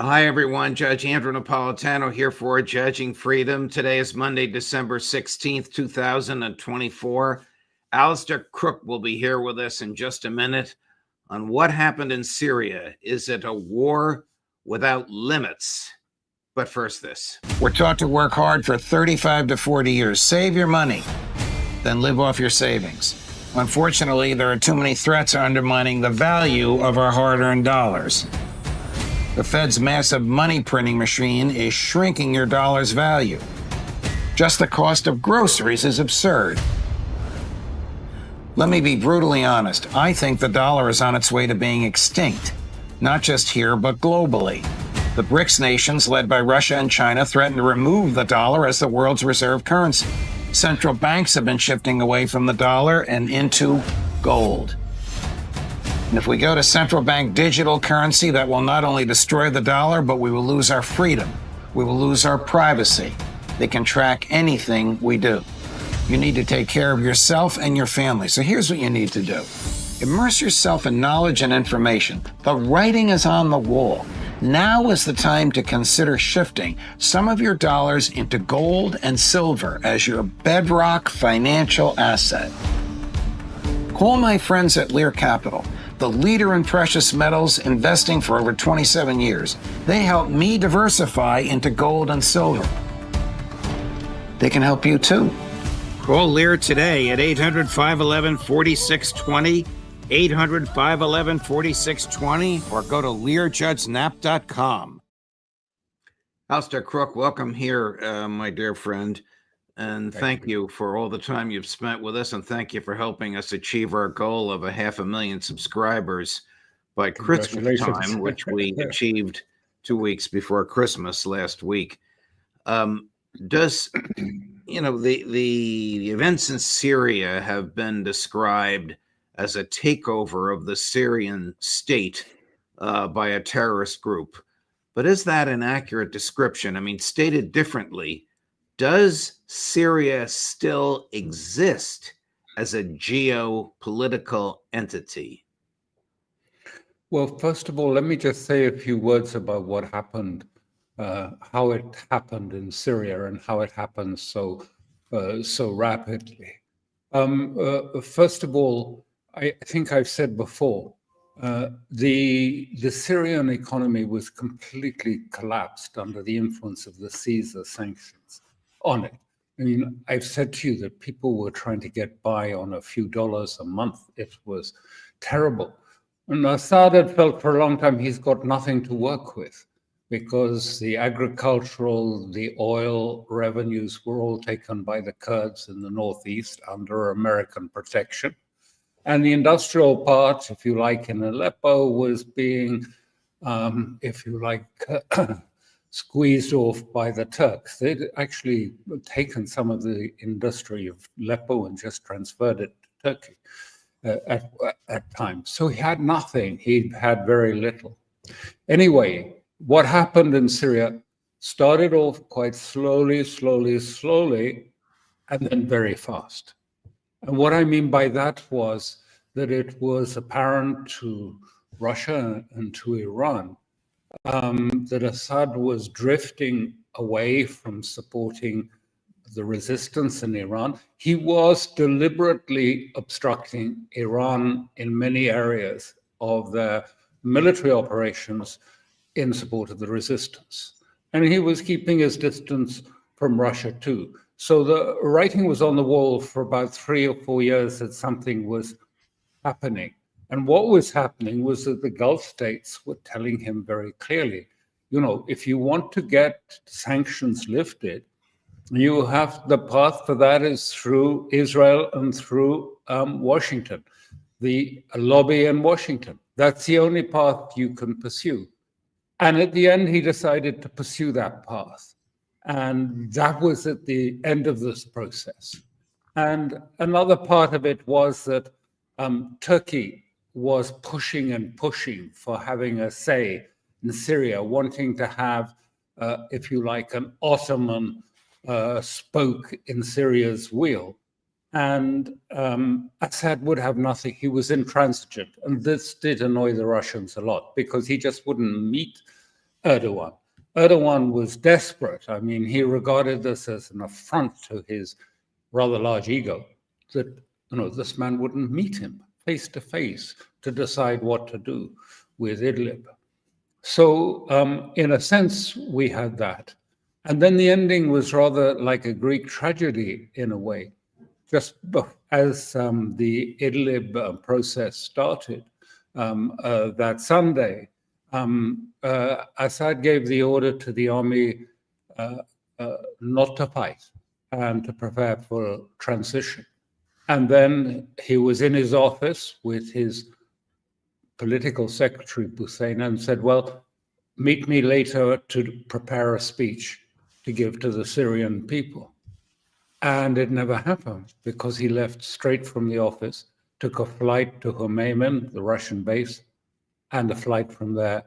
Hi, everyone. Judge Andrew Napolitano here for Judging Freedom. Today is Monday, December 16th, 2024. Alastair Crooke will be here with us in just a minute on what happened in Syria. Is it a war without limits? But first, this. We're taught to work hard for 35 to 40 years. Save your money, then live off your savings. Unfortunately, there are too many threats undermining the value of our hard-earned dollars. The Fed's massive money printing machine is shrinking your dollar's value. Just the cost of groceries is absurd. Let me be brutally honest. I think the dollar is on its way to being extinct, not just here, but globally. The BRICS nations, led by Russia and China, threaten to remove the dollar as the world's reserve currency. Central banks have been shifting away from the dollar and into gold. And if we go to central bank digital currency, that will not only destroy the dollar, but we will lose our freedom. We will lose our privacy. They can track anything we do. You need to take care of yourself and your family. So here's what you need to do. Immerse yourself in knowledge and information. The writing is on the wall. Now is the time to consider shifting some of your dollars into gold and silver as your bedrock financial asset. Call my friends at Lear Capital, the leader in precious metals, investing for over 27 years. They helped me diversify into gold and silver. They can help you too. Call Lear today at 800-511-4620, 800-511-4620, or go to learjudgenap.com. Alastair Crooke, welcome here, my dear friend. And thank you for all the time you've spent with us, and thank you for helping us achieve our goal of 500,000 subscribers by Christmas time, which we achieved 2 weeks before Christmas last week. The events in Syria have been described as a takeover of the Syrian state by a terrorist group. But is that an accurate description? I mean, stated differently, does Syria still exist as a geopolitical entity? Well, first of all, let me just say a few words about what happened, how it happened in Syria and how it happened so rapidly. First of all, I think I've said before, the Syrian economy was completely collapsed under the influence of the Caesar sanctions on it. I mean, I've said to you that people were trying to get by on a few dollars a month. It was terrible. And Assad had felt for a long time he's got nothing to work with because the agricultural, the oil revenues were all taken by the Kurds in the northeast under American protection. And the industrial part, if you like, in Aleppo was being, squeezed off by the Turks. They'd actually taken some of the industry of Aleppo and just transferred it to Turkey at times. So he had nothing. He had very little. Anyway, what happened in Syria started off quite slowly, and then very fast. And what I mean by that was that it was apparent to Russia and to Iran that Assad was drifting away from supporting the resistance in Iran. He was deliberately obstructing Iran in many areas of their military operations in support of the resistance. And he was keeping his distance from Russia too. So the writing was on the wall for about 3 or 4 years that something was happening. And what was happening was that the Gulf states were telling him very clearly, if you want to get sanctions lifted, you have, the path for that is through Israel and through Washington, the lobby in Washington. That's the only path you can pursue. And at the end, he decided to pursue that path. And that was at the end of this process. And another part of it was that Turkey was pushing and pushing for having a say in Syria, wanting to have, if you like, an Ottoman spoke in Syria's wheel. And Assad would have nothing. He was intransigent. And this did annoy the Russians a lot because he just wouldn't meet Erdogan. Erdogan was desperate. I mean, he regarded this as an affront to his rather large ego that, this man wouldn't meet him face to face to decide what to do with Idlib. So in a sense, we had that. And then the ending was rather like a Greek tragedy in a way. Just as the Idlib process started that Sunday, Assad gave the order to the army not to fight and to prepare for transition. And then he was in his office with his political secretary, Hussein, and said, well, meet me later to prepare a speech to give to the Syrian people. And it never happened because he left straight from the office, took a flight to Humayman, the Russian base, and a flight from there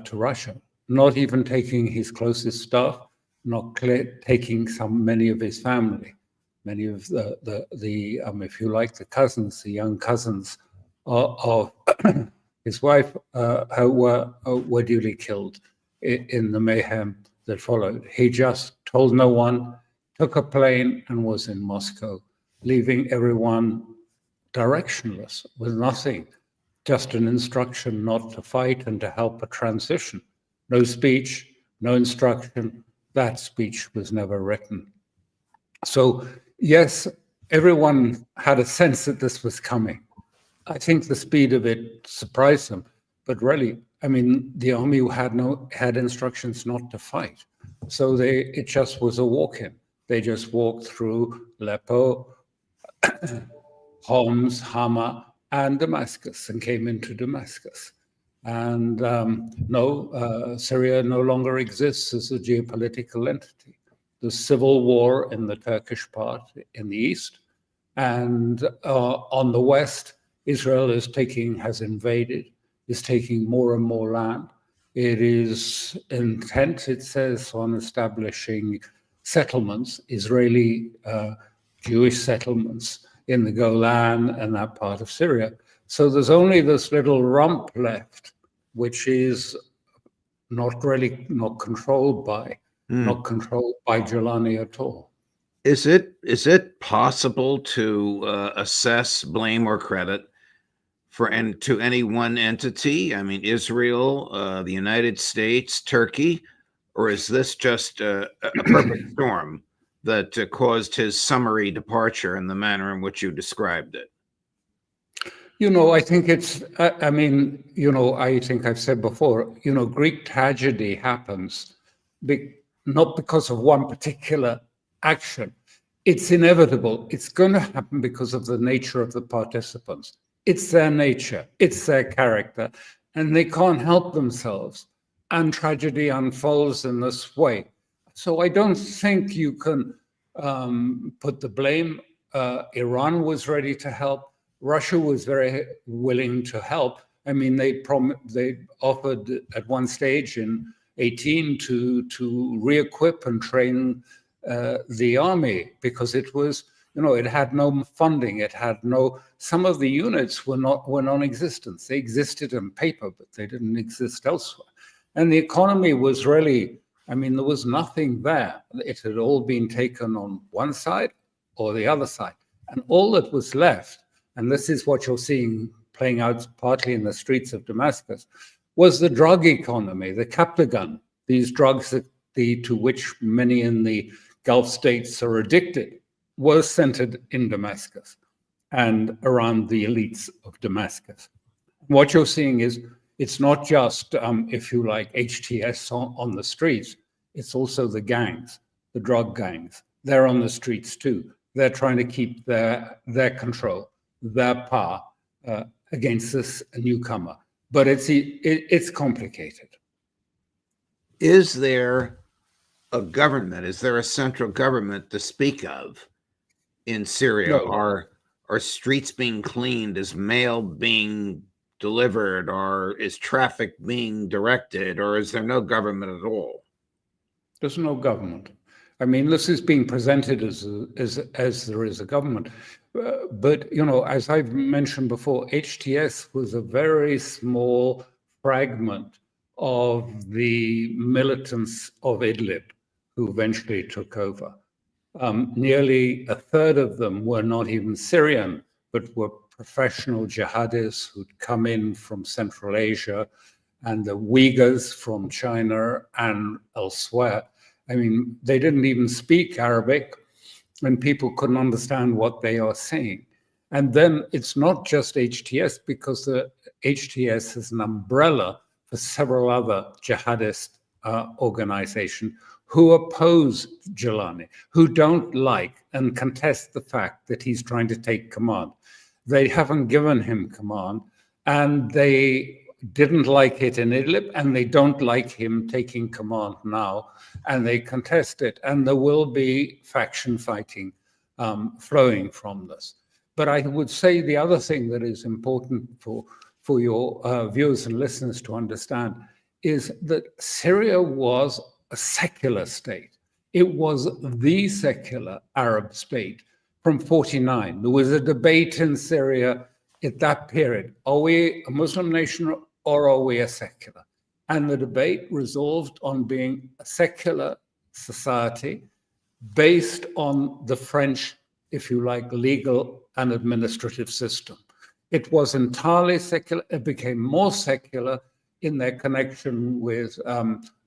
to Russia, not even taking his closest staff, not taking many of his family, many of the if you like, the cousins, the young cousins of his wife were duly killed in the mayhem that followed. He just told no one, took a plane and was in Moscow, leaving everyone directionless with nothing, just an instruction not to fight and to help a transition. No speech, no instruction. That speech was never written. So yes, everyone had a sense that this was coming. I think the speed of it surprised them, but really, I mean, the army had instructions not to fight. So it just was a walk-in. They just walked through Aleppo, Homs, Hama, and Damascus, and came into Damascus. And Syria no longer exists as a geopolitical entity. The civil war in the Turkish part in the east, and on the west, Israel has invaded, is taking more and more land. It is intent, it says, on establishing settlements, Israeli Jewish settlements in the Golan and that part of Syria. So there's only this little rump left, which is not controlled by Jilani at all. Is it possible to assess blame or credit to any one entity? I mean, Israel, the United States, Turkey, or is this just a perfect storm that caused his summary departure in the manner in which you described it? I think I think I've said before, Greek tragedy happens not because of one particular action. It's inevitable. It's going to happen because of the nature of the participants. It's their nature. It's their character. And they can't help themselves. And tragedy unfolds in this way. So I don't think you can put the blame. Iran was ready to help. Russia was very willing to help. I mean, they offered at one stage in 18 to re-equip and train the army because it was, it had no funding. Some of the units were non-existent. They existed on paper, but they didn't exist elsewhere. And the economy was really, there was nothing there. It had all been taken on one side or the other side. And all that was left, and this is what you're seeing playing out partly in the streets of Damascus, was the drug economy, the captagon, these drugs to which many in the Gulf states are addicted, was centered in Damascus and around the elites of Damascus. What you're seeing is it's not just, if you like, HTS on the streets, it's also the gangs, the drug gangs. They're on the streets too. They're trying to keep their control, their power against this newcomer. But it's complicated. Is there a government? Is there a central government to speak of in Syria? No. Are streets being cleaned? Is mail being delivered? Or is traffic being directed? Or is there no government at all? There's no government. This is being presented as there is a government. But, as I've mentioned before, HTS was a very small fragment of the militants of Idlib who eventually took over. Nearly a third of them were not even Syrian, but were professional jihadis who'd come in from Central Asia, and the Uyghurs from China and elsewhere. I mean, they didn't even speak Arabic, and people couldn't understand what they are saying. And then it's not just HTS, because the HTS is an umbrella for several other jihadist organizations who oppose Jilani, who don't like and contest the fact that he's trying to take command. They haven't given him command, and they didn't like it in Idlib, and they don't like him taking command now, and they contest it. And there will be faction fighting flowing from this. But I would say the other thing that is important for your viewers and listeners to understand is that Syria was a secular state. It was the secular Arab state from 49. There was a debate in Syria at that period. Are we a Muslim nation or are we a secular? And the debate resolved on being a secular society based on the French, if you like, legal and administrative system. It was entirely secular. It became more secular in their connection with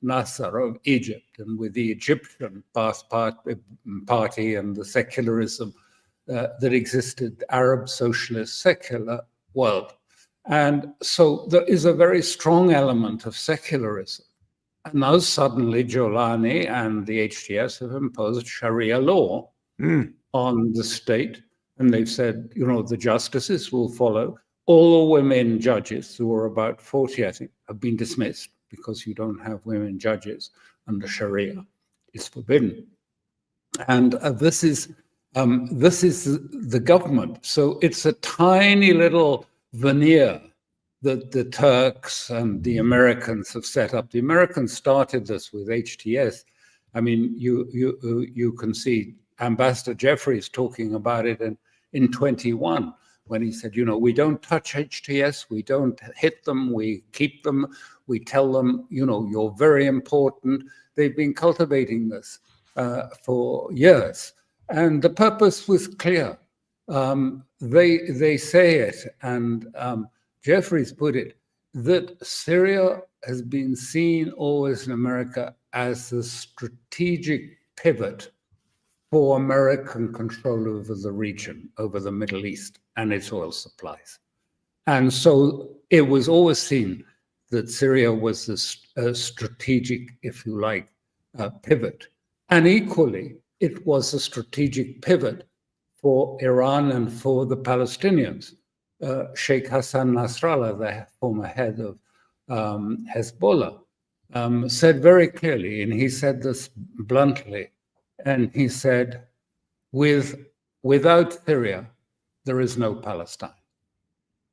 Nasser of Egypt and with the Egyptian party and the secularism that existed, the Arab socialist secular world. And so there is a very strong element of secularism. And now suddenly Jilani and the HTS have imposed Sharia law on the state. And they've said, you know, the justices will follow. All the women judges, who are about 40, I think, have been dismissed because you don't have women judges under Sharia. It's forbidden. And this is the government. So it's a tiny little veneer that the Turks and the Americans have set up. The Americans started this with HTS. I mean, you can see Ambassador Jeffries talking about it in 21, when he said, you know, we don't touch HTS, we don't hit them, we keep them, we tell them, you know, you're very important. They've been cultivating this for years. And the purpose was clear. They say it, and Jeffries put it, that Syria has been seen always in America as the strategic pivot for American control over the region, over the Middle East and its oil supplies. And so it was always seen that Syria was a strategic, if you like, pivot. And equally, it was a strategic pivot for Iran and for the Palestinians. Sheikh Hassan Nasrallah, the former head of Hezbollah, said very clearly, and he said this bluntly, and he said, without Syria, there is no Palestine.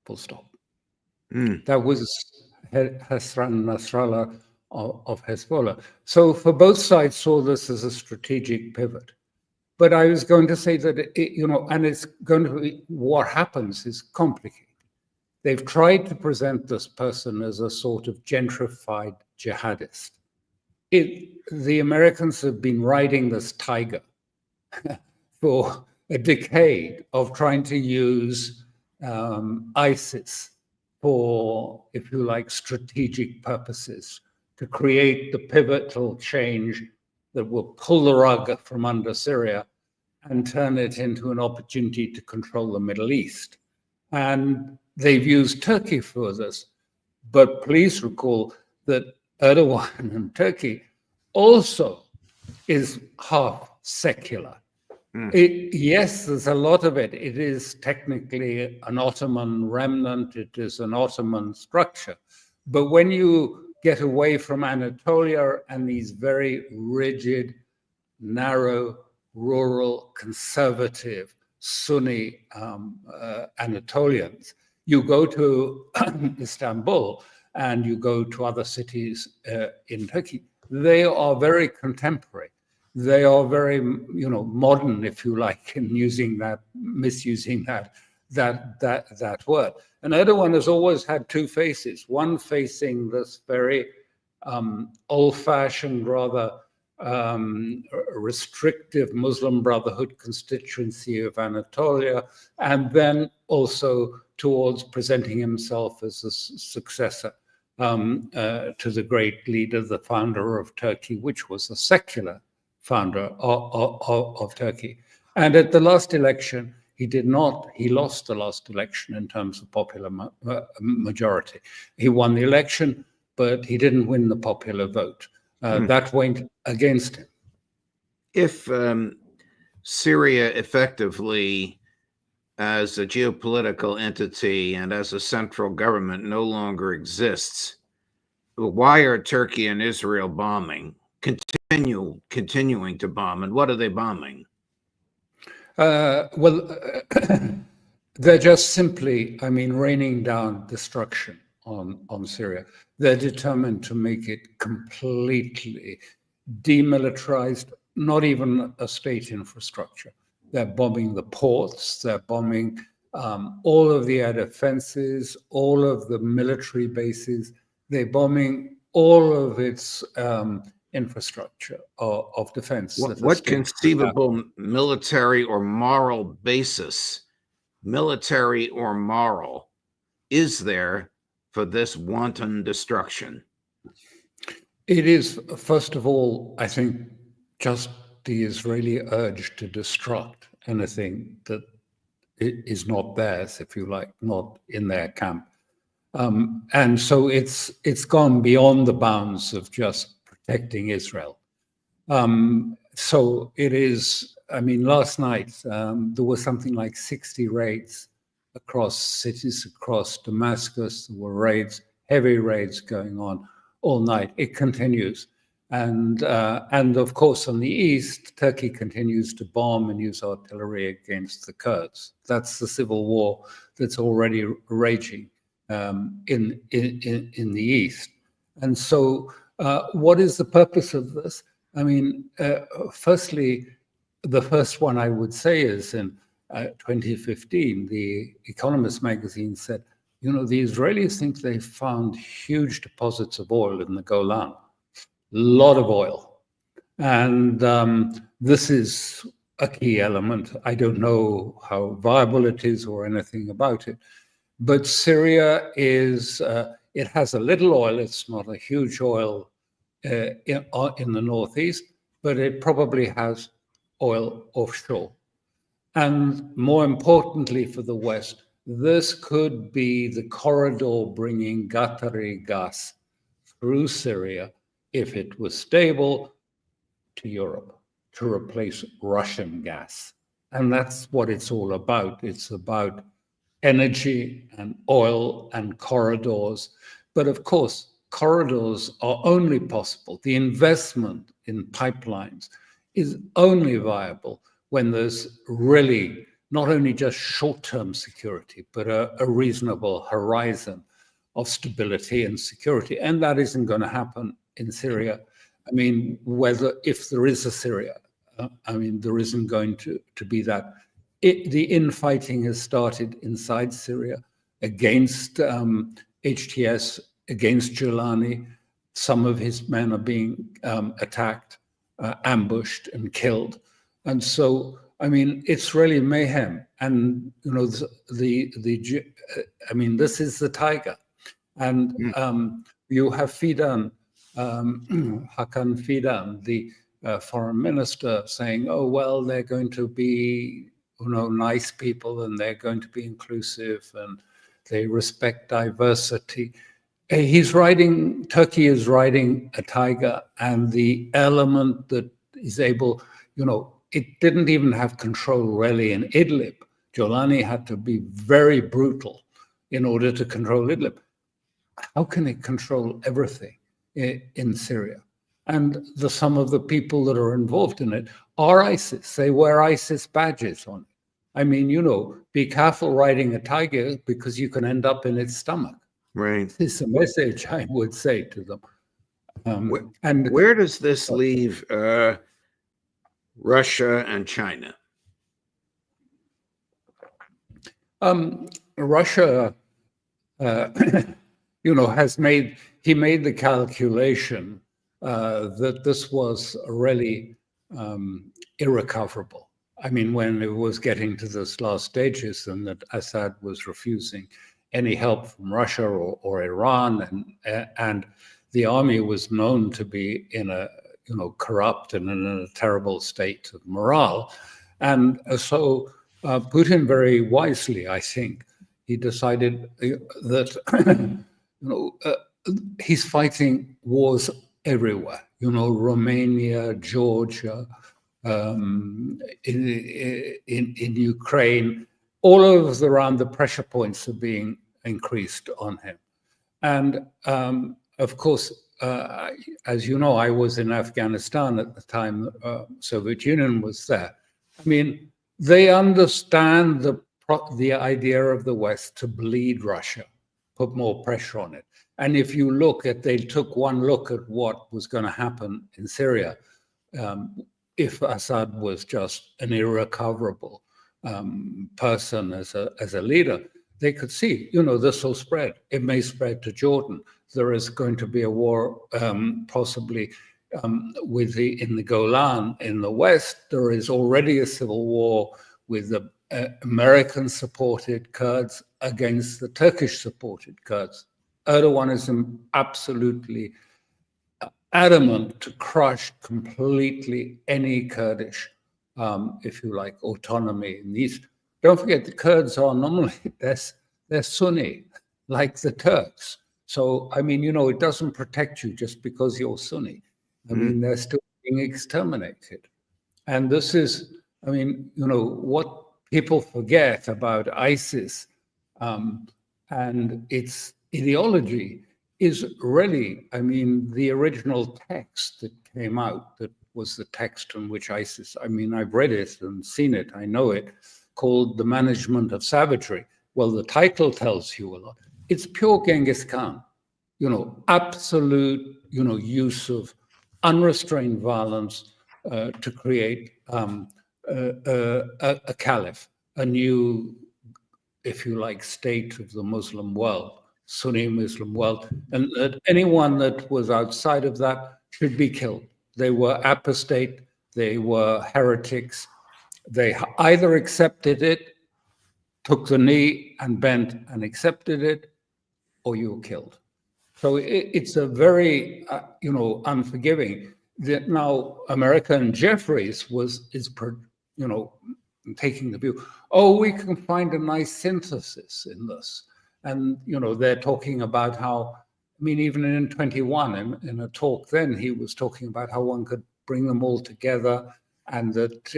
Full stop. That was Hassan Nasrallah of Hezbollah. So for both sides saw this as a strategic pivot. But I was going to say that, you know, and it's going to be, what happens is complicated. They've tried to present this person as a sort of gentrified jihadist. The Americans have been riding this tiger for a decade of trying to use ISIS for, if you like, strategic purposes, to create the pivotal change that will pull the rug from under Syria and turn it into an opportunity to control the Middle East. And they've used Turkey for this. But please recall that Erdogan and Turkey also is half secular. Yes, there's a lot of it. It is technically an Ottoman remnant. It is an Ottoman structure. But when you get away from Anatolia and these very rigid, narrow, rural, conservative, Sunni Anatolians, you go to Istanbul and you go to other cities in Turkey, they are very contemporary. They are very, you know, modern, if you like, in using that, misusing that word. And Erdogan has always had two faces, one facing this very old-fashioned, rather restrictive Muslim Brotherhood constituency of Anatolia, and then also towards presenting himself as a successor to the great leader, the founder of Turkey, which was a secular founder of Turkey. And at the last election, he lost the last election in terms of popular majority. He won the election, but he didn't win the popular vote. That went against him. If Syria effectively, as a geopolitical entity and as a central government, no longer exists, why are Turkey and Israel bombing, continuing to bomb, and what are they bombing? They're just simply, raining down destruction on Syria. They're determined to make it completely demilitarized, not even a state infrastructure. They're bombing the ports, they're bombing all of the air defenses, all of the military bases. They're bombing all of its infrastructure of defense. What conceivable military or moral basis, military or moral, is there for this wanton destruction? It is, first of all, I think, just the Israeli urge to destruct anything that is not theirs, if you like, not in their camp. And so it's gone beyond the bounds of just protecting Israel. So it is, last night, there was something like 60 raids across cities, across Damascus. There were raids, heavy raids going on all night. It continues. And of course, on the east, Turkey continues to bomb and use artillery against the Kurds. That's the civil war that's already raging in the east. And so what is the purpose of this? Firstly, the first one I would say is in 2015, The Economist magazine said, the Israelis think they found huge deposits of oil in the Golan, a lot of oil. And this is a key element. I don't know how viable it is or anything about it. But Syria it has a little oil. It's not a huge oil in the northeast, but it probably has oil offshore. And more importantly for the West, this could be the corridor bringing Qatari gas through Syria, if it was stable, to Europe, to replace Russian gas. And that's what it's all about. It's about energy and oil and corridors. But of course, corridors are only possible. The investment in pipelines is only viable when there's really not only just short-term security, but a reasonable horizon of stability and security. And that isn't going to happen in Syria. If there is a Syria, there isn't going to be that. The infighting has started inside Syria against HTS, against Giuliani. Some of his men are being attacked, ambushed, and killed. And so, it's really mayhem. And this is the tiger. And you have Fidan, Hakan Fidan, the foreign minister, saying, "Oh well, they're going to be, nice people, and they're going to be inclusive, and they respect diversity." Turkey is riding a tiger, and the element that is able, it didn't even have control really in Idlib. Giuliani had to be very brutal in order to control Idlib. How can it control everything in Syria? And some of the people that are involved in it are ISIS. They wear ISIS badges on it. Be careful riding a tiger because you can end up in its stomach. Right. It's a message I would say to them. Where does this leave Russia and China? Russia he made the calculation that this was really irrecoverable. I mean, when it was getting to this last stages, and that Assad was refusing any help from Russia or Iran, and the army was known to be in a corrupt and in a terrible state of morale, and so Putin very wisely, I think, he decided that he's fighting wars everywhere. Romania, Georgia, in Ukraine, all over around the pressure points are being increased on him. And of course, as you know, I was in Afghanistan at the time Soviet Union was there. I mean, they understand the idea of the West to bleed Russia, put more pressure on it. And if you they took one look at what was going to happen in Syria, if Assad was just an irrecoverable person as a leader, they could see, this will spread. It may spread to Jordan. There is going to be a war, possibly in the Golan in the West. There is already a civil war with the American-supported Kurds against the Turkish-supported Kurds. Erdogan is absolutely adamant to crush completely any Kurdish, if you like, autonomy in the East. Don't forget, the Kurds are normally, they're Sunni, like the Turks. So, I mean, it doesn't protect you just because you're Sunni. I mean, they're still being exterminated. And this is, I mean, what people forget about ISIS and its ideology is really, I mean, the original text that came out, that was the text on which ISIS, I mean, I've read it and seen it, I know it, called The Management of Savagery. Well, the title tells you a lot. It's pure Genghis Khan, absolute, use of unrestrained violence to create a caliph, a new, if you like, state of the Muslim world, Sunni Muslim world, and that anyone that was outside of that should be killed. They were apostate, they were heretics. They either accepted it, took the knee and bent and accepted it, or you were killed. So it's a very, unforgiving. That now America and Jeffries is taking the view, we can find a nice synthesis in this. And, they're talking about how, I mean, even in 21, in a talk then, he was talking about how one could bring them all together and that,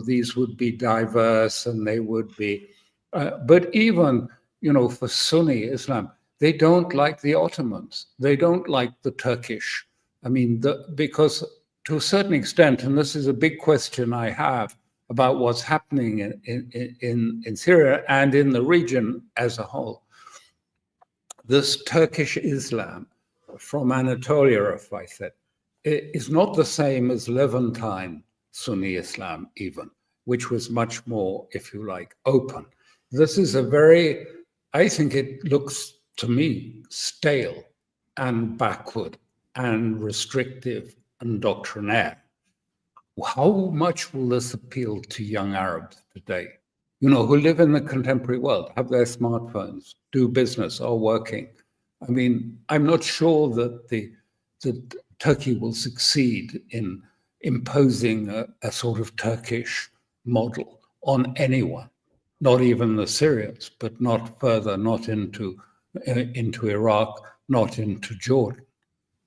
these would be diverse and they would be, but even, for Sunni Islam, they don't like the Ottomans. They don't like the Turkish. I mean, because to a certain extent, and this is a big question I have about what's happening in Syria and in the region as a whole, this Turkish Islam from Anatolia, if I said, is not the same as Levantine Sunni Islam even, which was much more, if you like, open. This is I think it looks to me stale and backward and restrictive and doctrinaire. How much will this appeal to young Arabs today, who live in the contemporary world, have their smartphones, do business, are working? I mean, I'm not sure that Turkey will succeed in imposing a sort of Turkish model on anyone, not even the Syrians, but not further, not into Iraq, not into Jordan.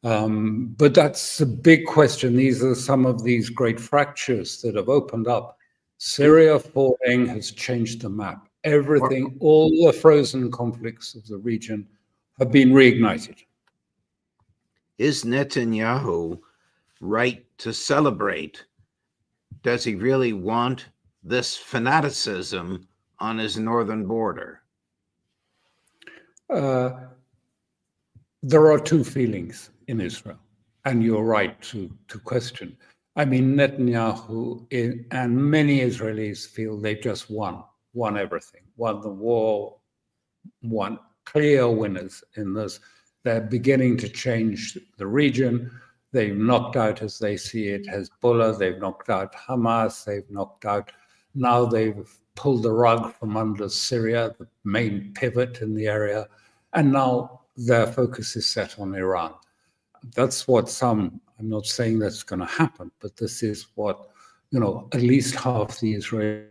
But that's a big question. These are some of these great fractures that have opened up. Syria falling has changed the map. Everything, all the frozen conflicts of the region have been reignited. Is Netanyahu right to celebrate? Does he really want this fanaticism on his northern border? There are two feelings in Israel, and you're right to question. I mean, Netanyahu and many Israelis feel they've just won everything, won the war, won clear winners in this. They're beginning to change the region. They've knocked out, as they see it, Hezbollah. They've knocked out Hamas. Now they've pulled the rug from under Syria, the main pivot in the area. And now their focus is set on Iran. That's what I'm not saying that's going to happen, but this is what, at least half the Israeli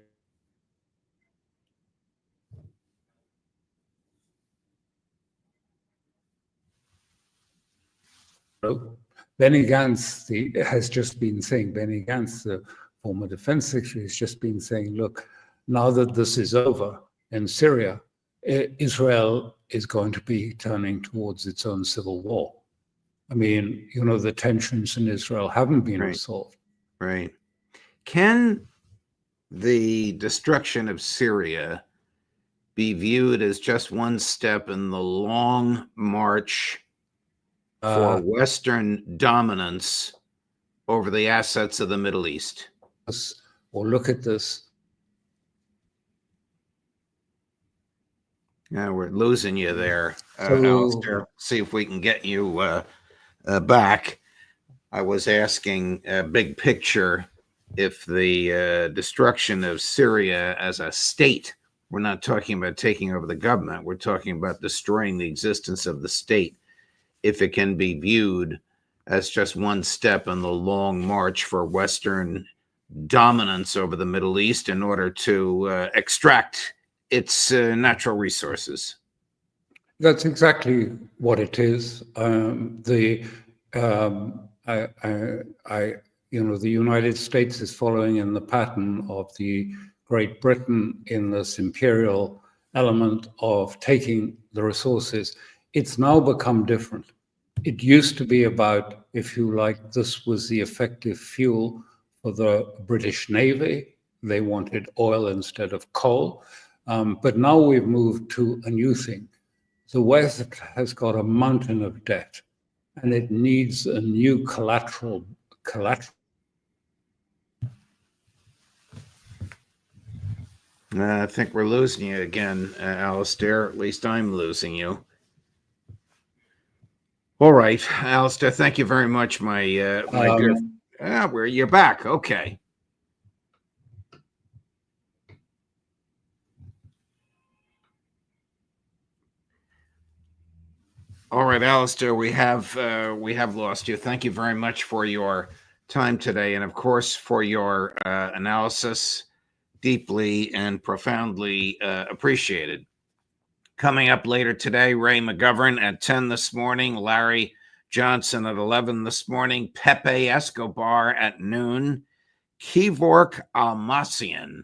Benny Gantz has just been saying, Benny Gantz, the former defense secretary, has just been saying, look, now that this is over in Syria, Israel is going to be turning towards its own civil war. I mean, the tensions in Israel haven't been resolved. Right. Can the destruction of Syria be viewed as just one step in the long march for Western dominance over the assets of the Middle East? Or look at this. Yeah, we're losing you there, Alastair. See if we can get you back. I was asking big picture if the destruction of Syria as a state, we're not talking about taking over the government, we're talking about destroying the existence of the state, if it can be viewed as just one step in the long march for Western dominance over the Middle East in order to extract its natural resources. That's exactly what it is. The United States is following in the pattern of the Great Britain in this imperial element of taking the resources. It's now become different. It used to be about, if you like, this was the effective fuel for the British Navy. They wanted oil instead of coal. But now we've moved to a new thing. The West has got a mountain of debt, and it needs a new collateral. I think we're losing you again, Alastair. At least I'm losing you. All right, Alastair, thank you very much, my dear. You're back. Okay. All right, Alastair, we have lost you. Thank you very much for your time today, and of course for your analysis. Deeply and profoundly appreciated. Coming up later today, Ray McGovern at 10 this morning, Larry Johnson at 11 this morning, Pepe Escobar at noon, Kevork Almasian,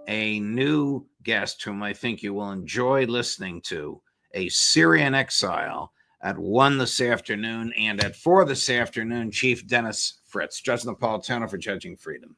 a new guest whom I think you will enjoy listening to, a Syrian exile, at 1 this afternoon, and at 4 this afternoon, Chief Dennis Fritz. Judge Napolitano for Judging Freedom.